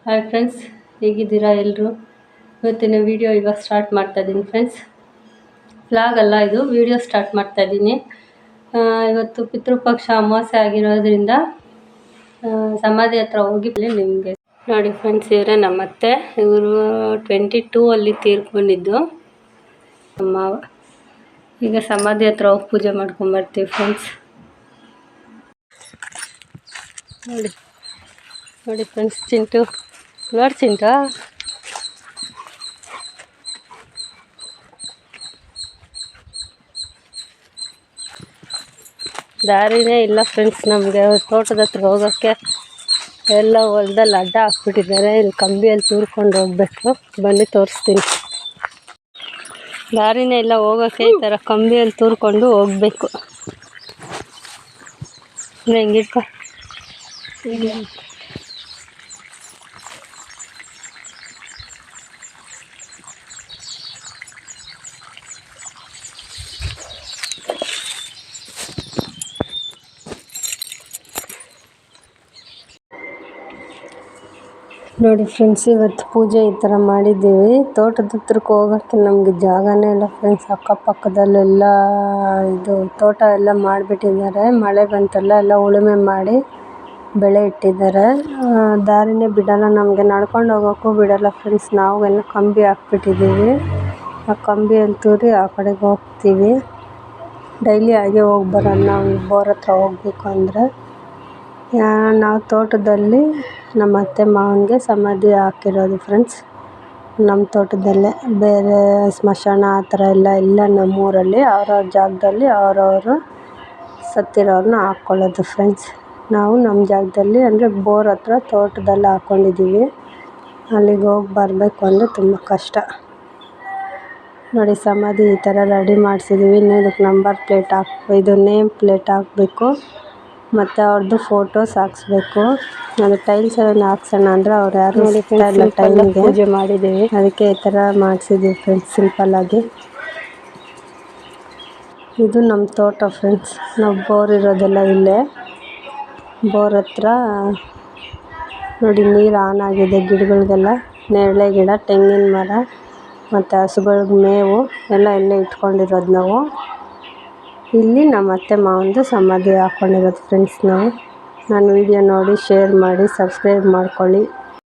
Hi friends, ಹೇಗಿದ್ದೀರಾ ಎಲ್ಲರೂ? ಇವತ್ತಿನ ವಿಡಿಯೋ ಇವಾಗ ಸ್ಟಾರ್ಟ್ ಮಾಡ್ತಾಯಿದ್ದೀನಿ ಫ್ರೆಂಡ್ಸ್. ವ್ಲಾಗ್ ಅಲ್ಲ, ಇದು ವಿಡಿಯೋ ಸ್ಟಾರ್ಟ್ ಮಾಡ್ತಾಯಿದ್ದೀನಿ. ಇವತ್ತು ಪಿತೃಪಕ್ಷ ಅಮಾವಾಸ್ಯೆ ಆಗಿರೋದ್ರಿಂದ ಸಮಾಧಿ ಹತ್ರ ಹೋಗಿ ನಿಮಗೆ ನೋಡಿ ಫ್ರೆಂಡ್ಸ್, ಇವರೇ ನಮ್ಮತ್ತೆ. ಇವರು 22 ಅಲ್ಲಿ ತೀರ್ಕೊಂಡಿದ್ದು ನಮ್ಮ. ಈಗ ಸಮಾಧಿ ಹತ್ರ ಹೋಗಿ ಪೂಜೆ ಮಾಡ್ಕೊಂಬರ್ತೀವಿ ಫ್ರೆಂಡ್ಸ್. ನೋಡಿ ಫ್ರೆಂಡ್ಸ್, ಚಿಂಟು ನೋಡಿ ಚಿಂಟು. ದಾರಿನೇ ಇಲ್ಲ ಫ್ರೆಂಡ್ಸ್ ನಮಗೆ ತೋಟದ ಹತ್ರ ಹೋಗೋಕ್ಕೆ. ಎಲ್ಲ ಹೊಲದಲ್ಲಿ ಅಡ್ಡ ಹಾಕ್ಬಿಟ್ಟಿದ್ದಾರೆ. ಇಲ್ಲಿ ಕಂಬಿಯಲ್ಲಿ ತೂರ್ಕೊಂಡು ಹೋಗ್ಬೇಕು. ಬನ್ನಿ ತೋರಿಸ್ತೀನಿ. ದಾರಿನೇ ಇಲ್ಲ ಹೋಗೋಕ್ಕೆ. ಈ ಥರ ಕಂಬಿಯಲ್ಲಿ ತೂರ್ಕೊಂಡು ಹೋಗ್ಬೇಕು. ಹೆಂಗಿರ್ಕ ನೋಡಿ ಫ್ರೆಂಡ್ಸ್, ಇವತ್ತು ಪೂಜೆ ಈ ಥರ ಮಾಡಿದ್ದೀವಿ. ತೋಟದ ಹತ್ರಕ್ಕೆ ಹೋಗೋಕ್ಕೆ ನಮಗೆ ಜಾಗನೇ ಇಲ್ಲ ಫ್ರೆಂಡ್ಸ್. ಅಕ್ಕಪಕ್ಕದಲ್ಲೆಲ್ಲ ಇದು ತೋಟ ಎಲ್ಲ ಮಾಡಿಬಿಟ್ಟಿದ್ದಾರೆ. ಮಳೆ ಬಂತಲ್ಲ, ಎಲ್ಲ ಉಳುಮೆ ಮಾಡಿ ಬೆಳೆ ಇಟ್ಟಿದ್ದಾರೆ. ದಾರಿನೇ ಬಿಡೋಲ್ಲ ನಮಗೆ, ನಡ್ಕೊಂಡು ಹೋಗೋಕ್ಕೂ ಬಿಡೋಲ್ಲ ಫ್ರೆಂಡ್ಸ್. ನಾವು ಎಲ್ಲ ಕಂಬಿ ಹಾಕ್ಬಿಟ್ಟಿದ್ದೀವಿ. ಆ ಕಂಬಿಯಲ್ಲಿ ತೂರಿ ಆ ಕಡೆಗೆ ಹೋಗ್ತೀವಿ. ಡೈಲಿ ಹಾಗೆ ಹೋಗಿ ಬರೋದು ನಾವು. ಬೋರ್ ಹತ್ರ ಹೋಗಬೇಕು ಅಂದರೆ ನಾವು ತೋಟದಲ್ಲಿ ನಮ್ಮ ಅತ್ತೆ ಮಾವನಿಗೆ ಸಮಾಧಿ ಹಾಕಿರೋದು ಫ್ರೆಂಡ್ಸ್. ನಮ್ಮ ತೋಟದಲ್ಲೇ, ಬೇರೆ ಸ್ಮಶಾನ ಆ ಥರ ಎಲ್ಲ ಇಲ್ಲ ನಮ್ಮೂರಲ್ಲಿ. ಅವ್ರವ್ರ ಜಾಗದಲ್ಲಿ ಅವರವರು ಸತ್ತಿರೋರನ್ನ ಹಾಕ್ಕೊಳ್ಳೋದು ಫ್ರೆಂಡ್ಸ್. ನಾವು ನಮ್ಮ ಜಾಗದಲ್ಲಿ ಅಂದರೆ ಬೋರ್ ಹತ್ರ ತೋಟದಲ್ಲಿ ಹಾಕ್ಕೊಂಡಿದ್ದೀವಿ. ಅಲ್ಲಿಗೆ ಹೋಗಿ ಬರಬೇಕು ಅಂದರೆ ತುಂಬ ಕಷ್ಟ. ನೋಡಿ ಸಮಾಧಿ ಈ ಥರ ರೆಡಿ ಮಾಡಿಸಿದ್ದೀವಿ. ಇನ್ನು ಇದಕ್ಕೆ ನಂಬರ್ ಪ್ಲೇಟ್ ಇದು ನೇಮ್ ಪ್ಲೇಟ್ ಹಾಕಬೇಕು. ಮತ್ತು ಅವ್ರದ್ದು ಫೋಟೋಸ್ ಹಾಕ್ಸ್ಬೇಕು. ಅದು ಟೈಲ್ಸ್ ಎಲ್ಲ ಹಾಕ್ಸೋಣ ಅಂದರೆ ಅವ್ರು ಯಾರು ಇಲ್ಲ ಟೈಮಿಗೆ. ಪೂಜೆ ಮಾಡಿದ್ದೀವಿ, ಅದಕ್ಕೆ ಈ ಥರ ಮಾಡಿಸಿದ್ದೀವಿ ಫ್ರೆಂಡ್ಸ್, ಸಿಂಪಲ್ಲಾಗಿ. ಇದು ನಮ್ಮ ತೋಟ ಫ್ರೆಂಡ್ಸ್. ನಾವು ಬೋರ್ ಇರೋದೆಲ್ಲ ಇಲ್ಲೇ ಬೋರ್ ಹತ್ರ. ನೋಡಿ ನೀರು ಆನ್ ಆಗಿದೆ. ಗಿಡಗಳಿಗೆಲ್ಲ ನೇರಳೆ ಗಿಡ, ತೆಂಗಿನ ಮರ ಮತ್ತು ಹಸುಗಳಿಗೆ ಮೇವು ಎಲ್ಲ ಇಲ್ಲೇ ಇಟ್ಕೊಂಡಿರೋದು ನಾವು. ಇಲ್ಲಿ ನಮ್ಮ ಅತ್ತೆ ಮಾವಂದು ಸಮಾಧಿ ಹಾಕ್ಕೊಂಡಿರೋದು ಫ್ರೆಂಡ್ಸ್ ನಾವು. ನನ್ನ ವಿಡಿಯೋ ನೋಡಿ ಶೇರ್ ಮಾಡಿ, ಸಬ್ಸ್ಕ್ರೈಬ್ ಮಾಡ್ಕೊಳ್ಳಿ.